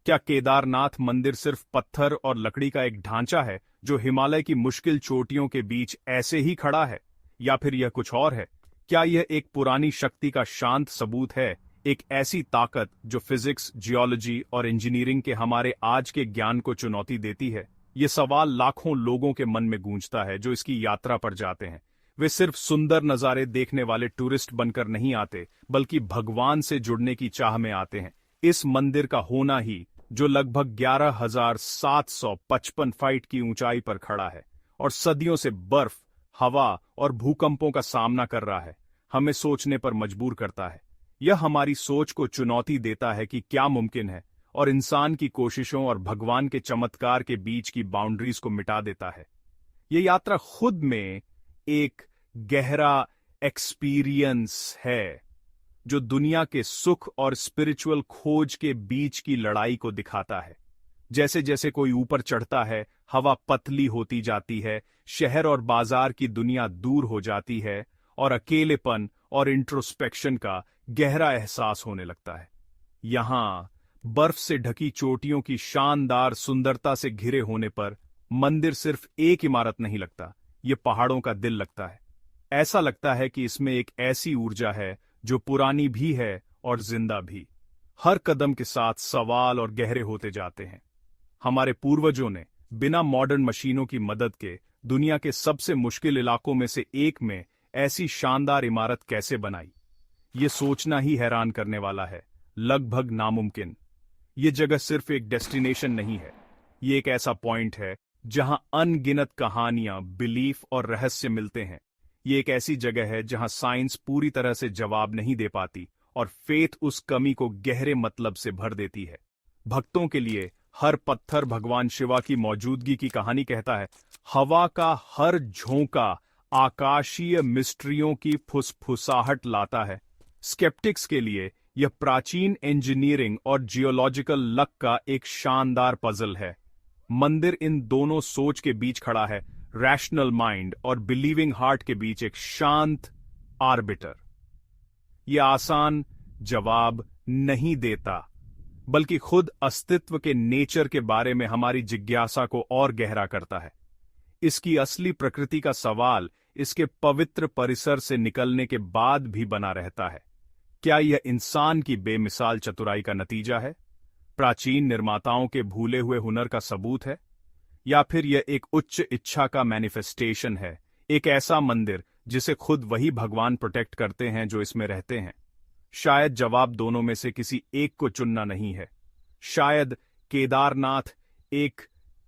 क्या केदारनाथ मंदिर सिर्फ पत्थर और लकड़ी का एक ढांचा है जो हिमालय की मुश्किल चोटियों के बीच ऐसे ही खड़ा है, या फिर यह कुछ और है? क्या यह एक पुरानी शक्ति का शांत सबूत है, एक ऐसी ताकत जो फिजिक्स, जियोलॉजी और इंजीनियरिंग के हमारे आज के ज्ञान को चुनौती देती है? ये सवाल लाखों लोगों के मन में गूंजता है जो इसकी यात्रा पर जाते हैं। वे सिर्फ सुंदर नज़ारे देखने वाले टूरिस्ट बनकर नहीं आते, बल्कि भगवान से जुड़ने की चाह में आते हैं। इस मंदिर का होना ही, जो लगभग 11,755 फीट की ऊंचाई पर खड़ा है और सदियों से बर्फ, हवा और भूकंपों का सामना कर रहा है, हमें सोचने पर मजबूर करता है। यह हमारी सोच को चुनौती देता है कि क्या मुमकिन है, और इंसान की कोशिशों और भगवान के चमत्कार के बीच की बाउंड्रीज को मिटा देता है। यह यात्रा खुद में एक गहरा एक्सपीरियंस है, जो दुनिया के सुख और स्पिरिचुअल खोज के बीच की लड़ाई को दिखाता है। जैसे जैसे कोई ऊपर चढ़ता है, हवा पतली होती जाती है, शहर और बाजार की दुनिया दूर हो जाती है, और अकेलेपन और इंट्रोस्पेक्शन का गहरा एहसास होने लगता है। यहां बर्फ से ढकी चोटियों की शानदार सुंदरता से घिरे होने पर मंदिर सिर्फ एक इमारत नहीं लगता, ये पहाड़ों का दिल लगता है। ऐसा लगता है कि इसमें एक ऐसी ऊर्जा है जो पुरानी भी है और जिंदा भी। हर कदम के साथ सवाल और गहरे होते जाते हैं। हमारे पूर्वजों ने बिना मॉडर्न मशीनों की मदद के दुनिया के सबसे मुश्किल इलाकों में से एक में ऐसी शानदार इमारत कैसे बनाई? ये सोचना ही हैरान करने वाला है, लगभग नामुमकिन। ये जगह सिर्फ एक डेस्टिनेशन नहीं है, ये एक ऐसा पॉइंट है जहां अनगिनत कहानियां, बिलीफ और रहस्य मिलते हैं। ये एक ऐसी जगह है जहां साइंस पूरी तरह से जवाब नहीं दे पाती और फेथ उस कमी को गहरे मतलब से भर देती है। भक्तों के लिए हर पत्थर भगवान शिवा की मौजूदगी की कहानी कहता है। हवा का हर झोंका आकाशीय मिस्ट्रियों की फुसफुसाहट लाता है। स्केप्टिक्स के लिए यह प्राचीन इंजीनियरिंग और जियोलॉजिकल लक का एक शानदार पजल है। मंदिर इन दोनों सोच के बीच खड़ा है, रैशनल माइंड और बिलीविंग हार्ट के बीच एक शांत आर्बिटर। यह आसान जवाब नहीं देता, बल्कि खुद अस्तित्व के नेचर के बारे में हमारी जिज्ञासा को और गहरा करता है। इसकी असली प्रकृति का सवाल इसके पवित्र परिसर से निकलने के बाद भी बना रहता है। क्या यह इंसान की बेमिसाल चतुराई का नतीजा है, प्राचीन निर्माताओं के भूले हुए हुनर का सबूत है, या फिर यह एक उच्च इच्छा का मैनिफेस्टेशन है, एक ऐसा मंदिर जिसे खुद वही भगवान प्रोटेक्ट करते हैं जो इसमें रहते हैं? शायद जवाब दोनों में से किसी एक को चुनना नहीं है। शायद केदारनाथ एक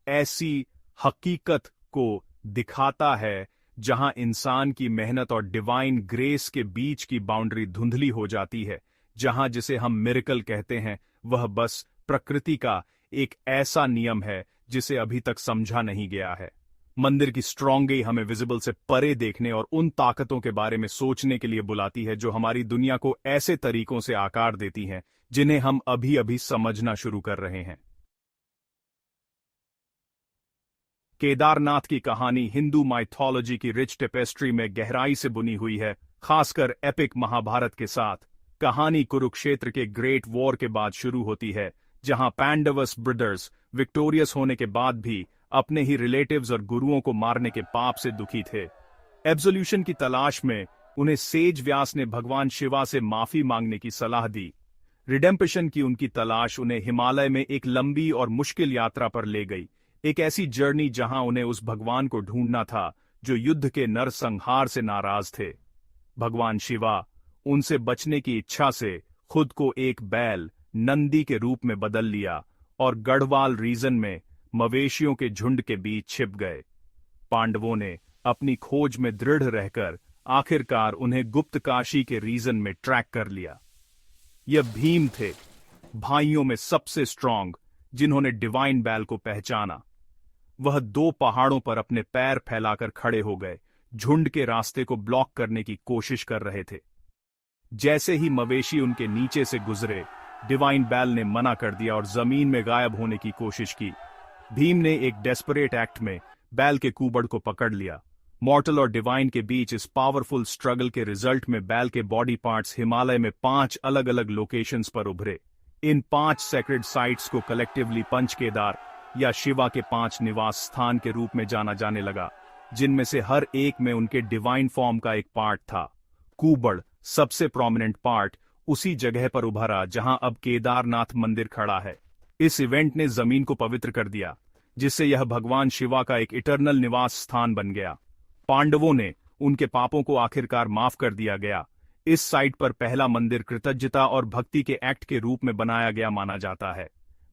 ऐसी हकीकत को दिखाता है जहां इंसान की मेहनत और डिवाइन ग्रेस के बीच की बाउंड्री धुंधली हो जाती है, जहां जिसे हम मिरेकल कहते हैं वह बस प्रकृति का एक ऐसा नियम है जिसे अभी तक समझा नहीं गया है। मंदिर की स्ट्रॉन्गी हमें विजिबल से परे देखने और उन ताकतों के बारे में सोचने के लिए बुलाती है जो हमारी दुनिया को ऐसे तरीकों से आकार देती हैं जिन्हें हम अभी अभी समझना शुरू कर रहे हैं। केदारनाथ की कहानी हिंदू माइथोलॉजी की रिच टेपेस्ट्री में गहराई से बुनी हुई है, खासकर एपिक महाभारत के साथ। कहानी कुरुक्षेत्र के ग्रेट वॉर के बाद शुरू होती है, जहां पांडवस ब्रदर्स विक्टोरियस होने के बाद भी अपने ही रिलेटिव्स और गुरुओं को मारने के पाप से दुखी थे। एब्सोल्यूशन की तलाश में उन्हें सेज व्यास ने भगवान शिवा से माफी मांगने की सलाह दी। रिडेम्पशन की उनकी तलाश उन्हें हिमालय में एक लंबी और मुश्किल यात्रा पर ले गई, एक ऐसी जर्नी जहां उन्हें उस भगवान को ढूंढना था जो युद्ध के नरसंहार से नाराज थे। भगवान शिवा उनसे बचने की इच्छा से खुद को एक बैल, नंदी के रूप में बदल लिया और गढ़वाल रीजन में मवेशियों के झुंड के बीच छिप गए। पांडवों ने अपनी खोज में दृढ़ रहकर आखिरकार उन्हें गुप्त काशी के रीजन में ट्रैक कर लिया। यह भीम थे, भाइयों में सबसे स्ट्रांग, जिन्होंने डिवाइन बैल को पहचाना। वह 2 पहाड़ों पर अपने पैर फैलाकर खड़े हो गए, झुंड के रास्ते को ब्लॉक करने की कोशिश कर रहे थे। जैसे ही मवेशी उनके नीचे से गुजरे, डिवाइन बैल ने मना कर दिया और जमीन में गायब होने की कोशिश की। भीम ने एक डेस्परेट एक्ट में बैल के कूबड़ को पकड़ लिया। मॉर्टल और डिवाइन के बीच इस पावरफुल स्ट्रगल के रिजल्ट में बैल के बॉडी पार्ट्स हिमालय में 5 अलग अलग लोकेशंस पर उभरे। इन 5 सेक्रेड साइट्स को कलेक्टिवली पंच केदार या शिवा के 5 निवास स्थान के रूप में जाना जाने लगा, जिनमें से हर एक में उनके डिवाइन फॉर्म का एक पार्ट था। कूबड़, सबसे प्रोमिनेंट पार्ट, उसी जगह पर उभरा जहां अब केदारनाथ मंदिर खड़ा है। इस इवेंट ने जमीन को पवित्र कर दिया, जिससे यह भगवान शिवा का एक इटर्नल निवास स्थान बन गया। पांडवों ने उनके पापों को आखिरकार माफ कर दिया गया। इस साइट पर पहला मंदिर कृतज्ञता और भक्ति के एक्ट के रूप में बनाया गया माना जाता है।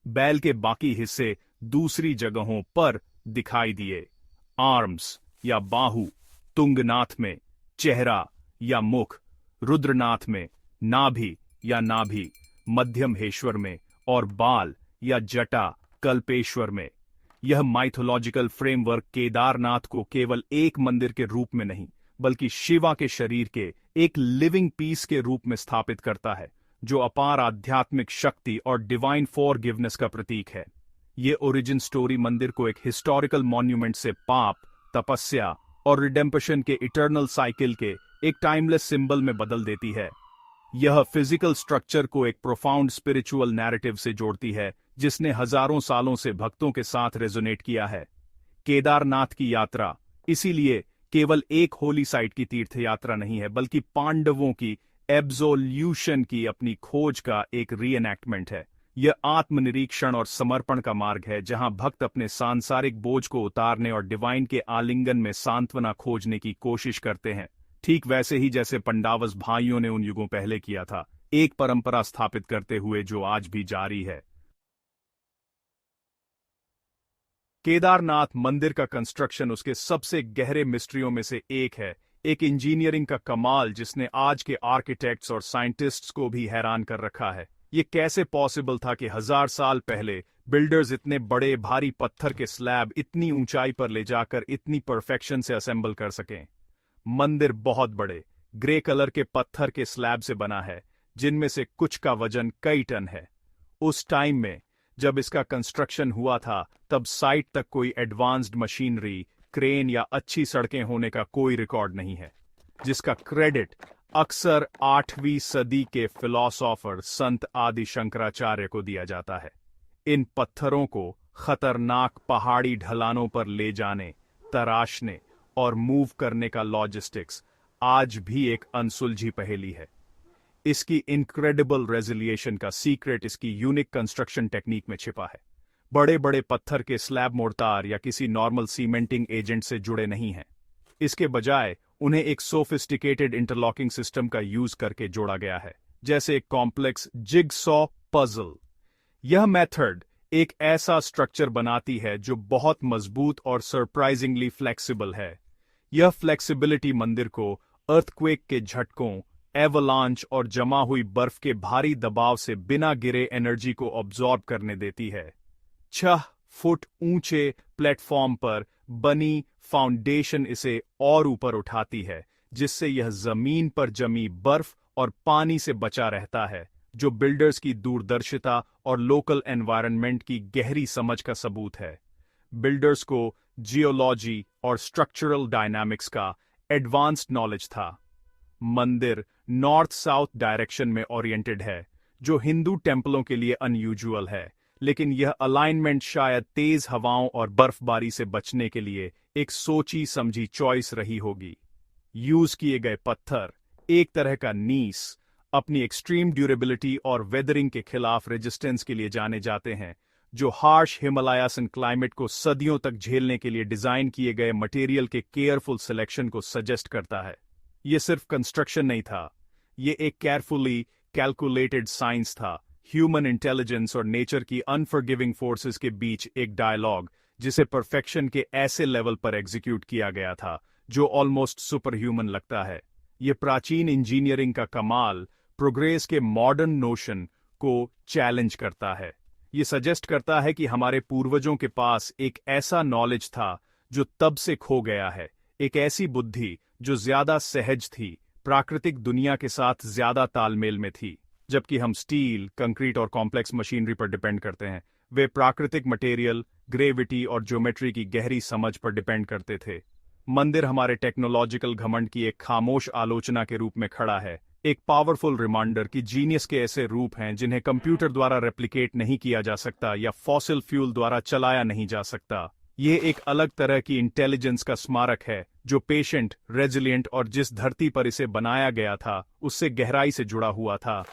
बैल के बाकी हिस्से दूसरी जगहों पर दिखाई दिए। आर्म्स या बाहु तुंगनाथ में, चेहरा या मुख रुद्रनाथ में, नाभि या नाभि मध्यमहेश्वर में और बाल या जटा कल्पेश्वर में। यह माइथोलॉजिकल फ्रेमवर्क केदारनाथ को केवल एक मंदिर के रूप में नहीं, बल्कि शिवा के शरीर के एक लिविंग पीस के रूप में स्थापित करता है, जो अपार आध्यात्मिक शक्ति और डिवाइन फॉरगिवनेस का प्रतीक है। ये ओरिजिन स्टोरी मंदिर को एक हिस्टोरिकल मॉन्यूमेंट से पाप, तपस्या और रिडेम्पशन के इटर्नल साइकिल के एक टाइमलेस सिंबल में बदल देती है। यह फिजिकल स्ट्रक्चर को एक प्रोफाउंड स्पिरिचुअल नैरेटिव से जोड़ती है, जिसने हजारों सालों से भक्तों के साथ रेजोनेट किया है। केदारनाथ की यात्रा इसीलिए केवल एक होली साइट की तीर्थ यात्रा नहीं है, बल्कि पांडवों की एब्सोल्यूशन की अपनी खोज का एक रीएनैक्टमेंट है। यह आत्मनिरीक्षण और समर्पण का मार्ग है, जहां भक्त अपने सांसारिक बोझ को उतारने और डिवाइन के आलिंगन में सांत्वना खोजने की कोशिश करते हैं, ठीक वैसे ही जैसे पंडावस भाइयों ने उन युगों पहले किया था, एक परंपरा स्थापित करते हुए जो आज भी जारी है। केदारनाथ मंदिर का कंस्ट्रक्शन उसके सबसे गहरे मिस्ट्रियों में से एक है, एक इंजीनियरिंग का कमाल जिसने आज के आर्किटेक्ट्स और साइंटिस्ट्स को भी हैरान कर रखा है। ये कैसे पॉसिबल था कि 1000 साल पहले बिल्डर्स इतने बड़े भारी पत्थर के स्लैब इतनी ऊंचाई पर ले जाकर इतनी परफेक्शन से असेंबल कर सकें। मंदिर बहुत बड़े ग्रे कलर के पत्थर के स्लैब से बना है, जिनमें से कुछ का वजन कई टन है। उस टाइम में जब इसका कंस्ट्रक्शन हुआ था, तब साइट तक कोई एडवांस्ड मशीनरी, क्रेन या अच्छी सड़कें होने का कोई रिकॉर्ड नहीं है, जिसका क्रेडिट अक्सर 8वीं सदी के फिलॉसॉफर संत आदि शंकराचार्य को दिया जाता है। इन पत्थरों को खतरनाक पहाड़ी ढलानों पर ले जाने, तराशने और मूव करने का लॉजिस्टिक्स आज भी एक अनसुलझी पहेली है। इसकी इनक्रेडिबल रेजिलिएशन का सीक्रेट इसकी यूनिक कंस्ट्रक्शन टेक्निक में छिपा है। बड़े बड़े पत्थर के स्लैब मोर्टार या किसी नॉर्मल सीमेंटिंग एजेंट से जुड़े नहीं हैं। इसके बजाय उन्हें एक सोफिस्टिकेटेड इंटरलॉकिंग सिस्टम का यूज करके जोड़ा गया है, जैसे एक कॉम्प्लेक्स जिगसॉ पजल। यह मेथड एक ऐसा स्ट्रक्चर बनाती है जो बहुत मजबूत और सरप्राइजिंगली फ्लेक्सिबल है। यह फ्लेक्सिबिलिटी मंदिर को अर्थक्वेक के झटकों, एवलांच और जमा हुई बर्फ के भारी दबाव से बिना गिरे एनर्जी को ऑब्जॉर्ब करने देती है। 6 फुट ऊंचे प्लेटफॉर्म पर बनी फाउंडेशन इसे और ऊपर उठाती है, जिससे यह जमीन पर जमी बर्फ और पानी से बचा रहता है, जो बिल्डर्स की दूरदर्शिता और लोकल एनवायरनमेंट की गहरी समझ का सबूत है। बिल्डर्स को जियोलॉजी और स्ट्रक्चरल डायनामिक्स का एडवांस्ड नॉलेज था। मंदिर नॉर्थ साउथ डायरेक्शन में ओरिएंटेड है, जो हिंदू टेम्पलों के लिए अनयूजुअल है, लेकिन यह अलाइनमेंट शायद तेज हवाओं और बर्फबारी से बचने के लिए एक सोची समझी चॉइस रही होगी। यूज किए गए पत्थर, एक तरह का नीस, अपनी एक्सट्रीम ड्यूरेबिलिटी और वेदरिंग के खिलाफ रेजिस्टेंस के लिए जाने जाते हैं, जो हार्श हिमालयासन क्लाइमेट को सदियों तक झेलने के लिए डिजाइन किए गए मटेरियल के केयरफुल सिलेक्शन को सजेस्ट करता है। यह सिर्फ कंस्ट्रक्शन नहीं था, यह एक केयरफुली कैलकुलेटेड साइंस था, ह्यूमन इंटेलिजेंस और नेचर की अनफॉरगिविंग फोर्सेस के बीच एक डायलॉग, जिसे परफेक्शन के ऐसे लेवल पर एग्जीक्यूट किया गया था जो ऑलमोस्ट सुपर ह्यूमन लगता है। यह प्राचीन इंजीनियरिंग का कमाल प्रोग्रेस के मॉडर्न नोशन को चैलेंज करता है। यह सजेस्ट करता है कि हमारे पूर्वजों के पास एक ऐसा नॉलेज था जो तब से खो गया है, एक ऐसी बुद्धि जो ज्यादा सहज थी, प्राकृतिक दुनिया के साथ ज्यादा तालमेल में थी। जबकि हम स्टील, कंक्रीट और कॉम्प्लेक्स मशीनरी पर डिपेंड करते हैं, वे प्राकृतिक मटेरियल, ग्रेविटी और ज्योमेट्री की गहरी समझ पर डिपेंड करते थे। मंदिर हमारे टेक्नोलॉजिकल घमंड की एक खामोश आलोचना के रूप में खड़ा है, एक पावरफुल रिमाइंडर कि जीनियस के ऐसे रूप हैं जिन्हें कंप्यूटर द्वारा रेप्लिकेट नहीं किया जा सकता या फॉसिल फ्यूल द्वारा चलाया नहीं जा सकता। ये एक अलग तरह की इंटेलिजेंस का स्मारक है जो पेशेंट, रेजिलिएंट और जिस धरती पर इसे बनाया गया था उससे गहराई से जुड़ा हुआ था।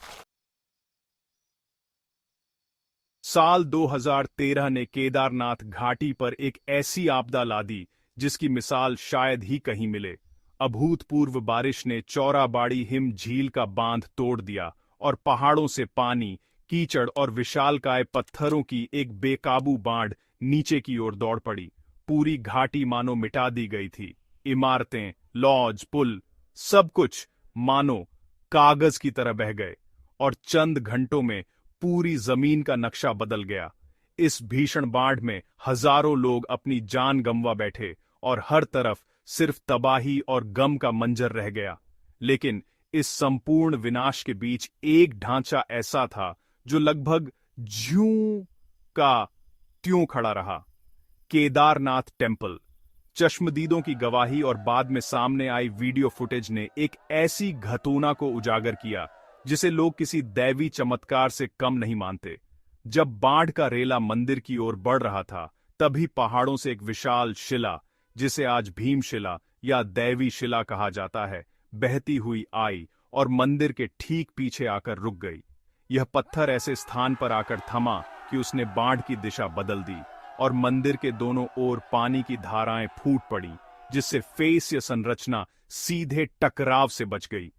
साल 2013 ने केदारनाथ घाटी पर एक ऐसी आपदा ला दी जिसकी मिसाल शायद ही कहीं मिले। अभूतपूर्व बारिश ने चौराबाड़ी हिम झील का बांध तोड़ दिया और पहाड़ों से पानी, कीचड़ और विशालकाय पत्थरों की एक बेकाबू बाढ़ नीचे की ओर दौड़ पड़ी। पूरी घाटी मानो मिटा दी गई थी। इमारतें, लॉज, पुल, सब कुछ मानो कागज की तरह बह गए और चंद घंटों में पूरी जमीन का नक्शा बदल गया। इस भीषण बाढ़ में हजारों लोग अपनी जान गंवा बैठे और हर तरफ सिर्फ तबाही और गम का मंजर रह गया। लेकिन इस संपूर्ण विनाश के बीच एक ढांचा ऐसा था जो लगभग ज्यों का त्यों खड़ा रहा। केदारनाथ टेम्पल। चश्मदीदों की गवाही और बाद में सामने आई वीडियो फुटेज ने एक ऐसी घटना को उजागर किया जिसे लोग किसी दैवी चमत्कार से कम नहीं मानते। जब बाढ़ का रेला मंदिर की ओर बढ़ रहा था तभी पहाड़ों से एक विशाल शिला, जिसे आज भीमशिला या दैवी शिला कहा जाता है, बहती हुई आई और मंदिर के ठीक पीछे आकर रुक गई। यह पत्थर ऐसे स्थान पर आकर थमा कि उसने बाढ़ की दिशा बदल दी और मंदिर के दोनों ओर पानी की धाराएं फूट पड़ी, जिससे फेस या संरचना सीधे टकराव से बच गई।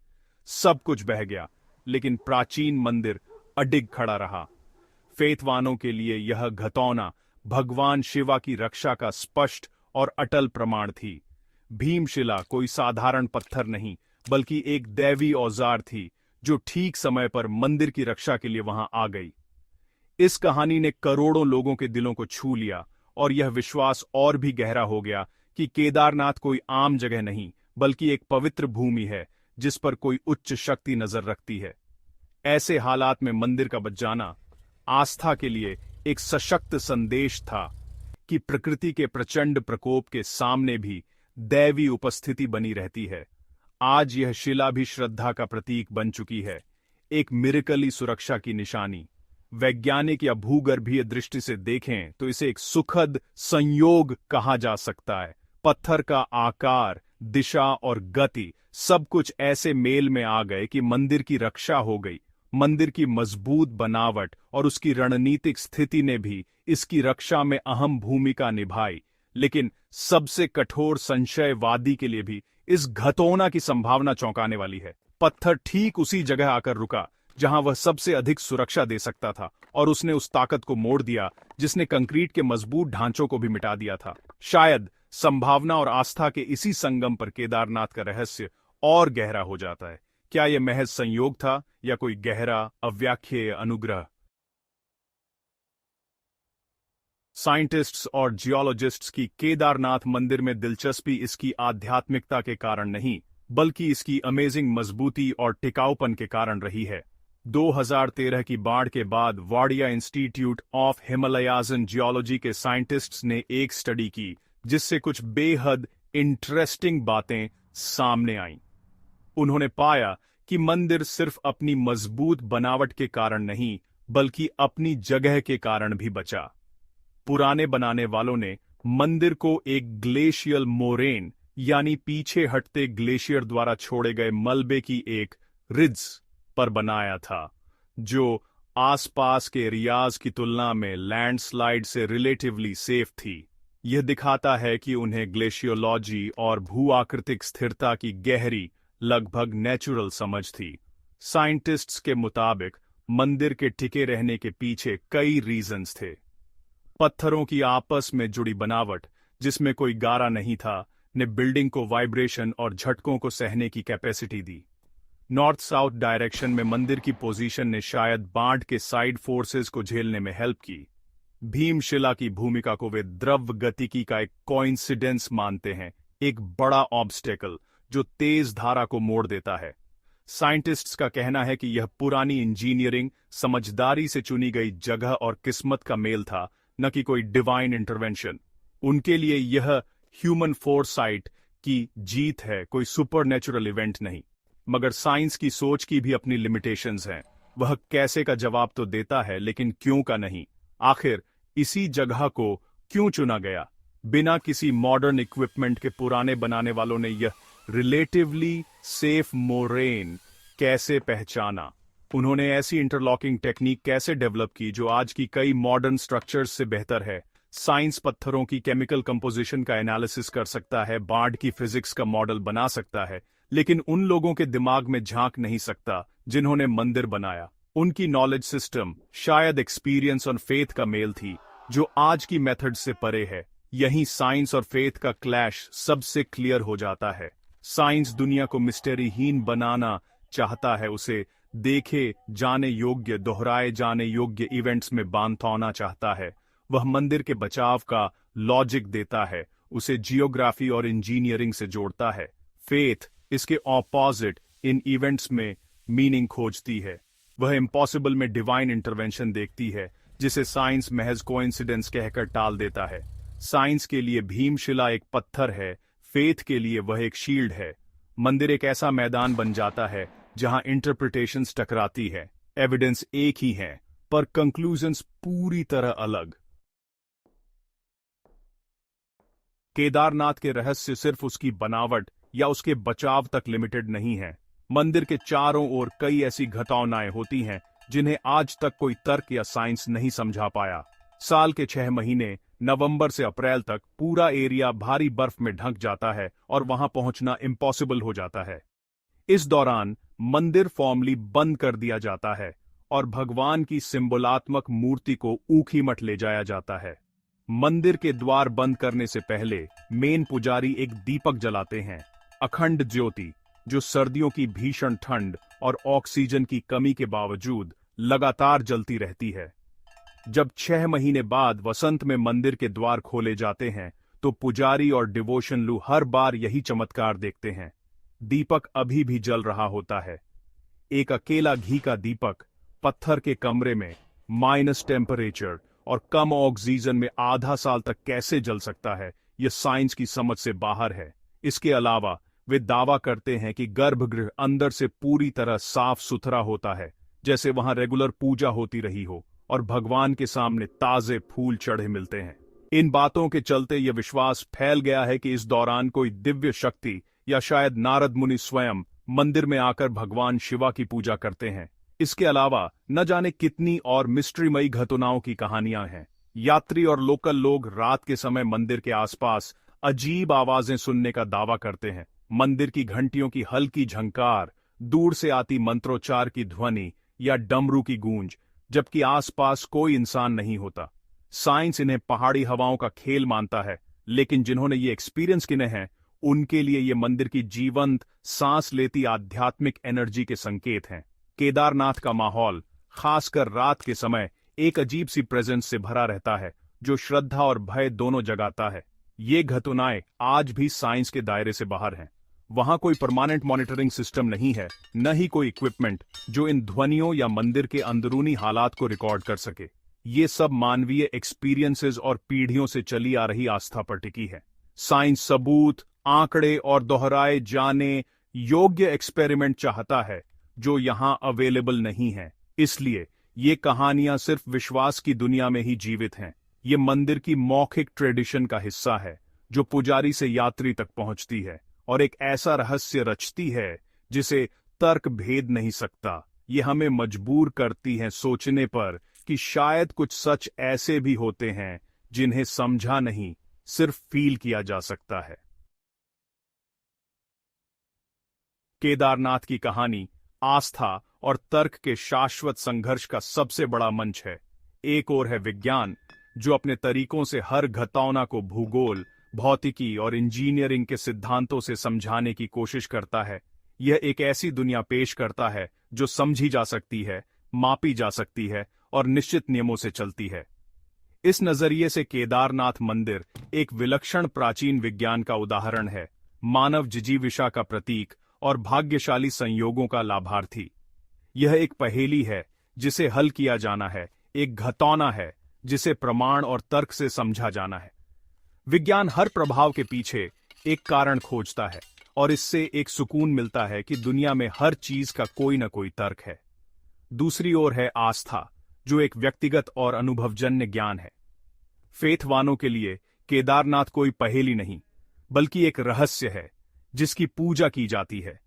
सब कुछ बह गया लेकिन प्राचीन मंदिर अडिग खड़ा रहा। फेतवानों के लिए यह घटना भगवान शिवा की रक्षा का स्पष्ट और अटल प्रमाण थी। भीमशिला कोई साधारण पत्थर नहीं बल्कि एक दैवी औजार थी जो ठीक समय पर मंदिर की रक्षा के लिए वहां आ गई। इस कहानी ने करोड़ों लोगों के दिलों को छू लिया और यह विश्वास और भी गहरा हो गया कि केदारनाथ कोई आम जगह नहीं बल्कि एक पवित्र भूमि है जिस पर कोई उच्च शक्ति नजर रखती है। ऐसे हालात में मंदिर का बच जाना आस्था के लिए एक सशक्त संदेश था कि प्रकृति के प्रचंड प्रकोप के सामने भी दैवी उपस्थिति बनी रहती है। आज यह शिला भी श्रद्धा का प्रतीक बन चुकी है, एक मिरेकली सुरक्षा की निशानी। वैज्ञानिक या भूगर्भीय दृष्टि से देखें तो इसे एक सुखद संयोग कहा जा सकता है। पत्थर का आकार, दिशा और गति सब कुछ ऐसे मेल में आ गए कि मंदिर की रक्षा हो गई। मंदिर की मजबूत बनावट और उसकी रणनीतिक स्थिति ने भी इसकी रक्षा में अहम भूमिका निभाई। लेकिन सबसे कठोर संशयवादी के लिए भी इस घटना की संभावना चौंकाने वाली है। पत्थर ठीक उसी जगह आकर रुका जहां वह सबसे अधिक सुरक्षा दे सकता था और उसने उस ताकत को मोड़ दिया जिसने कंक्रीट के मजबूत ढांचों को भी मिटा दिया था। शायद संभावना और आस्था के इसी संगम पर केदारनाथ का रहस्य और गहरा हो जाता है। क्या यह महज संयोग था या कोई गहरा अव्याख्येय अनुग्रह? साइंटिस्ट्स और जियोलॉजिस्ट्स की केदारनाथ मंदिर में दिलचस्पी इसकी आध्यात्मिकता के कारण नहीं बल्कि इसकी अमेजिंग मजबूती और टिकाऊपन के कारण रही है। 2013 की बाढ़ के बाद Wadia institute of Himalayas and geology के साइंटिस्ट्स ने एक स्टडी की जिससे कुछ बेहद इंटरेस्टिंग बातें सामने आईं। उन्होंने पाया कि मंदिर सिर्फ अपनी मजबूत बनावट के कारण नहीं बल्कि अपनी जगह के कारण भी बचा। पुराने बनाने वालों ने मंदिर को एक ग्लेशियल मोरेन यानी पीछे हटते ग्लेशियर द्वारा छोड़े गए मलबे की एक रिज पर बनाया था, जो आसपास के एरियाज की तुलना में लैंडस्लाइड से रिलेटिवली सेफ थी। यह दिखाता है कि उन्हें ग्लेशियोलॉजी और भू-आकृतिक स्थिरता की गहरी, लगभग नेचुरल समझ थी। साइंटिस्ट्स के मुताबिक मंदिर के टिके रहने के पीछे कई रीजंस थे। पत्थरों की आपस में जुड़ी बनावट, जिसमें कोई गारा नहीं था, ने बिल्डिंग को वाइब्रेशन और झटकों को सहने की कैपेसिटी दी। नॉर्थ साउथ डायरेक्शन में मंदिर की पोजीशन ने शायद बाढ़ के साइड फोर्सेस को झेलने में हेल्प की। भीमशिला की भूमिका को वे द्रव गतिकी का एक कोइंसिडेंस मानते हैं, एक बड़ा ऑब्स्टेकल जो तेज धारा को मोड़ देता है। साइंटिस्ट्स का कहना है कि यह पुरानी इंजीनियरिंग, समझदारी से चुनी गई जगह और किस्मत का मेल था, न कि कोई डिवाइन इंटरवेंशन। उनके लिए यह ह्यूमन फोरसाइट की जीत है, कोई सुपरनेचुरल इवेंट नहीं। मगर साइंस की सोच की भी अपनी लिमिटेशंस हैं। वह कैसे का जवाब तो देता है, लेकिन क्यों का नहीं। आखिर इसी जगह को क्यों चुना गया? बिना किसी मॉडर्न इक्विपमेंट के पुराने बनाने वालों ने यह रिलेटिवली सेफ मोरेन कैसे पहचाना? उन्होंने ऐसी इंटरलॉकिंग टेक्निक कैसे डेवलप की जो आज की कई मॉडर्न स्ट्रक्चर्स से बेहतर है? साइंस पत्थरों की केमिकल कंपोजिशन का एनालिसिस कर सकता है, बार्ड की फिजिक्स का मॉडल बना सकता है, लेकिन उन लोगों के दिमाग में झांक नहीं सकता जिन्होंने मंदिर बनाया। उनकी नॉलेज सिस्टम शायद एक्सपीरियंस और फेथ का मेल थी, जो आज की मेथड से परे है। यहीं साइंस और फेथ का क्लैश सबसे क्लियर हो जाता है। साइंस दुनिया को मिस्टरीहीन बनाना चाहता है, उसे देखे जाने योग्य, दोहराए जाने योग्य इवेंट्स में बांधना चाहता है। वह मंदिर के बचाव का लॉजिक देता है, उसे जियोग्राफी और इंजीनियरिंग से जोड़ता है। फेथ इसके ऑपोजिट इन इवेंट्स में मीनिंग खोजती है। वह इम्पॉसिबल में डिवाइन इंटरवेंशन देखती है, जिसे साइंस महज कोइंसिडेंस कहकर टाल देता है। साइंस के लिए भीमशिला एक पत्थर है, फेथ के लिए वह एक शील्ड है। मंदिर एक ऐसा मैदान बन जाता है जहां इंटरप्रिटेशंस टकराती है। एविडेंस एक ही है, पर कंक्लूजन्स पूरी तरह अलग। केदारनाथ के रहस्य सिर्फ उसकी बनावट या उसके बचाव तक लिमिटेड नहीं है। मंदिर के चारों ओर कई ऐसी घटनाएं होती हैं जिन्हें आज तक कोई तर्क या साइंस नहीं समझा पाया। साल के 6 महीने नवंबर से अप्रैल तक पूरा एरिया भारी बर्फ में ढक जाता है और वहां पहुंचना इम्पॉसिबल हो जाता है। इस दौरान मंदिर फॉर्मली बंद कर दिया जाता है और भगवान की सिंबलात्मक मूर्ति को ऊखी मठ ले जाया जाता है। मंदिर के द्वार बंद करने से पहले मेन पुजारी एक दीपक जलाते हैं, अखंड ज्योति, जो सर्दियों की भीषण ठंड और ऑक्सीजन की कमी के बावजूद लगातार जलती रहती है। जब 6 महीने बाद वसंत में मंदिर के द्वार खोले जाते हैं, तो पुजारी और डिवोशन लू हर बार यही चमत्कार देखते हैं। दीपक अभी भी जल रहा होता है। एक अकेला घी का दीपक पत्थर के कमरे में माइनस टेम्परेचर और कम ऑक्सीजन में आधा साल तक कैसे जल सकता है, यह साइंस की समझ से बाहर है। इसके अलावा वे दावा करते हैं कि गर्भगृह अंदर से पूरी तरह साफ सुथरा होता है, जैसे वहां रेगुलर पूजा होती रही हो और भगवान के सामने ताजे फूल चढ़े मिलते हैं। इन बातों के चलते यह विश्वास फैल गया है कि इस दौरान कोई दिव्य शक्ति या शायद नारद मुनि स्वयं मंदिर में आकर भगवान शिवा की पूजा करते हैं। इसके अलावा न जाने कितनी और मिस्ट्रीमयी घटनाओं की कहानियां हैं। यात्री और लोकल लोग रात के समय मंदिर के आसपास अजीब आवाजें सुनने का दावा करते हैं। मंदिर की घंटियों की हल्की झंकार, दूर से आती मंत्रोच्चार की ध्वनि या डमरू की गूंज, जबकि आसपास कोई इंसान नहीं होता। साइंस इन्हें पहाड़ी हवाओं का खेल मानता है, लेकिन जिन्होंने ये एक्सपीरियंस किए हैं, उनके लिए ये मंदिर की जीवंत, सांस लेती आध्यात्मिक एनर्जी के संकेत हैं। केदारनाथ का माहौल, खासकर रात के समय, एक अजीब सी प्रेजेंस से भरा रहता है, जो श्रद्धा और भय दोनों जगाता है। ये घटनाएं आज भी साइंस के दायरे से बाहर हैं। वहां कोई परमानेंट मॉनिटरिंग सिस्टम नहीं है, न ही कोई इक्विपमेंट जो इन ध्वनियों या मंदिर के अंदरूनी हालात को रिकॉर्ड कर सके। ये सब मानवीय एक्सपीरियंसेस और पीढ़ियों से चली आ रही आस्था पर टिकी है। साइंस सबूत, आंकड़े और दोहराए जाने योग्य एक्सपेरिमेंट चाहता है, जो यहां अवेलेबल नहीं है। इसलिए ये कहानियां सिर्फ विश्वास की दुनिया में ही जीवित हैं। ये मंदिर की मौखिक ट्रेडिशन का हिस्सा है, जो पुजारी से यात्री तक पहुंचती है और एक ऐसा रहस्य रचती है जिसे तर्क भेद नहीं सकता। ये हमें मजबूर करती है सोचने पर कि शायद कुछ सच ऐसे भी होते हैं जिन्हें समझा नहीं, सिर्फ फील किया जा सकता है। केदारनाथ की कहानी आस्था और तर्क के शाश्वत संघर्ष का सबसे बड़ा मंच है। एक ओर है विज्ञान, जो अपने तरीकों से हर घटना को भूगोल, भौतिकी और इंजीनियरिंग के सिद्धांतों से समझाने की कोशिश करता है। यह एक ऐसी दुनिया पेश करता है जो समझी जा सकती है, मापी जा सकती है और निश्चित नियमों से चलती है। इस नजरिए से केदारनाथ मंदिर एक विलक्षण प्राचीन विज्ञान का उदाहरण है, मानव जिजीविषा का प्रतीक और भाग्यशाली संयोगों का लाभार्थी। यह एक पहेली है जिसे हल किया जाना है, एक घटना है जिसे प्रमाण और तर्क से समझा जाना है। विज्ञान हर प्रभाव के पीछे एक कारण खोजता है और इससे एक सुकून मिलता है कि दुनिया में हर चीज का कोई न कोई तर्क है। दूसरी ओर है आस्था, जो एक व्यक्तिगत और अनुभवजन्य ज्ञान है। फेथवानों के लिए केदारनाथ कोई पहेली नहीं, बल्कि एक रहस्य है जिसकी पूजा की जाती है।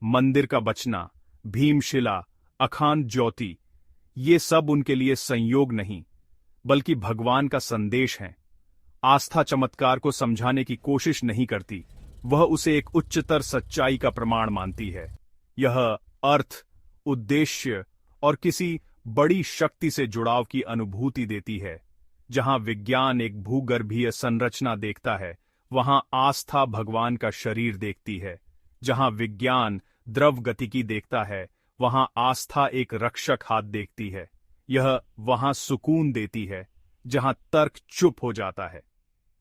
मंदिर का बचना, भीमशिला, अखांड ज्योति, ये सब उनके लिए संयोग नहीं, बल्कि भगवान का संदेश है। आस्था चमत्कार को समझाने की कोशिश नहीं करती, वह उसे एक उच्चतर सच्चाई का प्रमाण मानती है। यह अर्थ, उद्देश्य और किसी बड़ी शक्ति से जुड़ाव की अनुभूति देती है। जहां विज्ञान एक भूगर्भीय संरचना देखता है, वहां आस्था भगवान का शरीर देखती है। जहां विज्ञान द्रव गतिकी देखता है, वहां आस्था एक रक्षक हाथ देखती है। यह वहां सुकून देती है जहां तर्क चुप हो जाता है।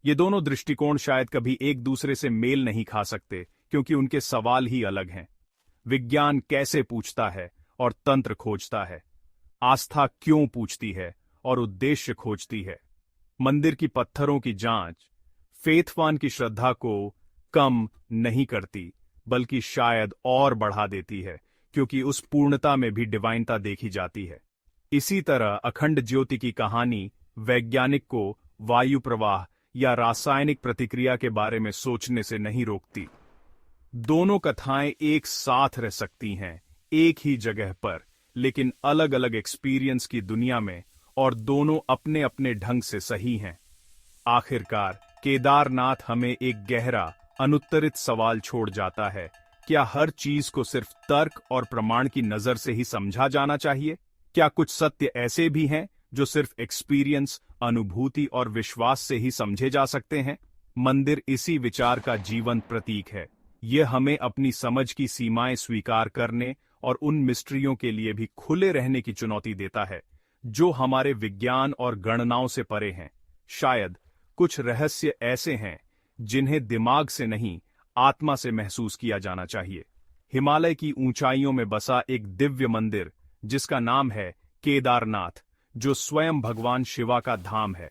ये दोनों दृष्टिकोण शायद कभी एक दूसरे से मेल नहीं खा सकते, क्योंकि उनके सवाल ही अलग हैं। विज्ञान कैसे पूछता है और तंत्र खोजता है। आस्था क्यों पूछती है और उद्देश्य खोजती है। मंदिर की पत्थरों की जांच फेथवान की श्रद्धा को कम नहीं करती, बल्कि शायद और बढ़ा देती है, क्योंकि उस पूर्णता में भी डिवाइनता देखी जाती है। इसी तरह अखंड ज्योति की कहानी वैज्ञानिक को वायु प्रवाह या रासायनिक प्रतिक्रिया के बारे में सोचने से नहीं रोकती। दोनों कथाएं एक साथ रह सकती हैं, एक ही जगह पर, लेकिन अलग अलग एक्सपीरियंस की दुनिया में, और दोनों अपने अपने ढंग से सही हैं। आखिरकार केदारनाथ हमें एक गहरा, अनुत्तरित सवाल छोड़ जाता है। क्या हर चीज को सिर्फ तर्क और प्रमाण की नजर से ही समझा जाना चाहिए? क्या कुछ सत्य ऐसे भी हैं जो सिर्फ एक्सपीरियंस, अनुभूति और विश्वास से ही समझे जा सकते हैं? मंदिर इसी विचार का जीवंत प्रतीक है। यह हमें अपनी समझ की सीमाएं स्वीकार करने और उन मिस्ट्रियों के लिए भी खुले रहने की चुनौती देता है जो हमारे विज्ञान और गणनाओं से परे हैं। शायद कुछ रहस्य ऐसे हैं जिन्हें दिमाग से नहीं, आत्मा से महसूस किया जाना चाहिए। हिमालय की ऊंचाइयों में बसा एक दिव्य मंदिर जिसका नाम है केदारनाथ, जो स्वयं भगवान शिवा का धाम है।